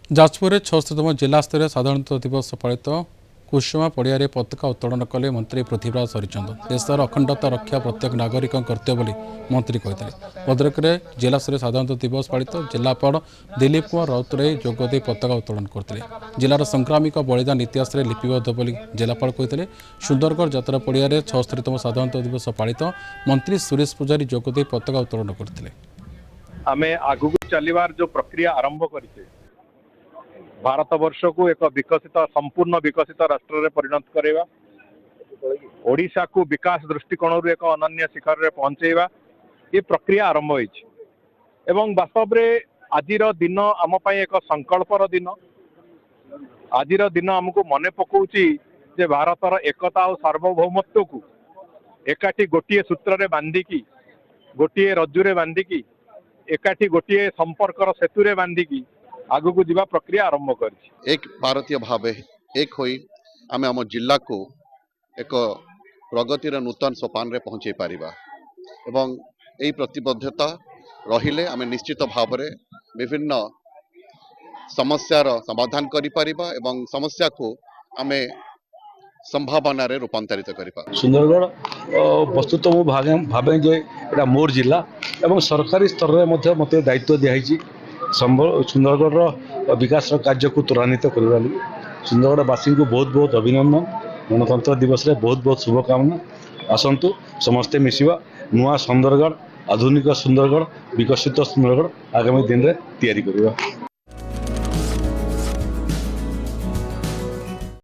जाजपुर में 76तम जिला स्तरीय साधारणतंत्र दिवस पालित कुसुमा पड़िया पताका उत्तोलन कले मंत्री पृथ्वीराज हरिचंद। देशर अखंडता रक्षा प्रत्येक नागरिक कर्तव्य बोली मंत्री कहते। भद्रक में जिला स्तरीय साधारणतंत्र दिवस पालित जिलापाल दिलीप कुमार राउतराय जोगदे पताका उत्तोलन करते। जिलार संग्रामिक बलिदान इतिहास लिपिबद्ध बोली जिलापाल कहते। सुंदरगढ़ जात्रा पड़िया 76तम साधारणतंत्र दिवस पालित मंत्री सुरेश पुजारी जोगदे पताका उत्तोलन करते। आमे आगु चलिबार जो प्रक्रिया आरंभ करिसे भारत वर्ष को एक विकसित संपूर्ण विकसित राष्ट्र रे परिणत करेगा, ओडिशा को विकास दृष्टिकोण एक अनन्य शिखर रे पहुंचेगा, ये प्रक्रिया आरंभ होइछि। एवं वास्तव रे आजिर दिन आम पई एक संकल्पर दिन। आजिर दिन हमको मने पकाउछि जे भारतर एकता और सार्वभौमत्व को एकाठी गोटिए सूत्र रे बांधिकी, गोटिए रज्जुरे बांधिकी, एकाठी गोटिए संपर्कर सेतुरे बांधिकी आगु को जीवा प्रक्रिया आरंभ कर। एक भारतीय भाव एक होई आमे आम जिला को एक प्रगतिर नूतन सोपान रे पहुंचे पारिबा एवं एई प्रतिबद्धता रहिले आमे निश्चित भाव रे विभिन्न समस्यार समाधान करि पारिबा एवं समस्या को आमे संभावना रे रूपांतरित करिपा। सुंदरगढ़ वस्तुतः मु भावे जे एटा मोर जिला एवं सरकारी स्तर रे मते दायित्व दिया सुंदरगढ़ विकास कार्य को त्वरान्वित करने। सुंदरगढ़वासी को बहुत बहुत अभिनंदन। गणतंत्र दिवस रे बहुत बहुत शुभकामना। आसंतु समस्ते मिसिबा नुआ सुंदरगढ़, आधुनिक सुंदरगढ़, विकसित सुंदरगढ़ आगामी दिन रे तैयारी करबा।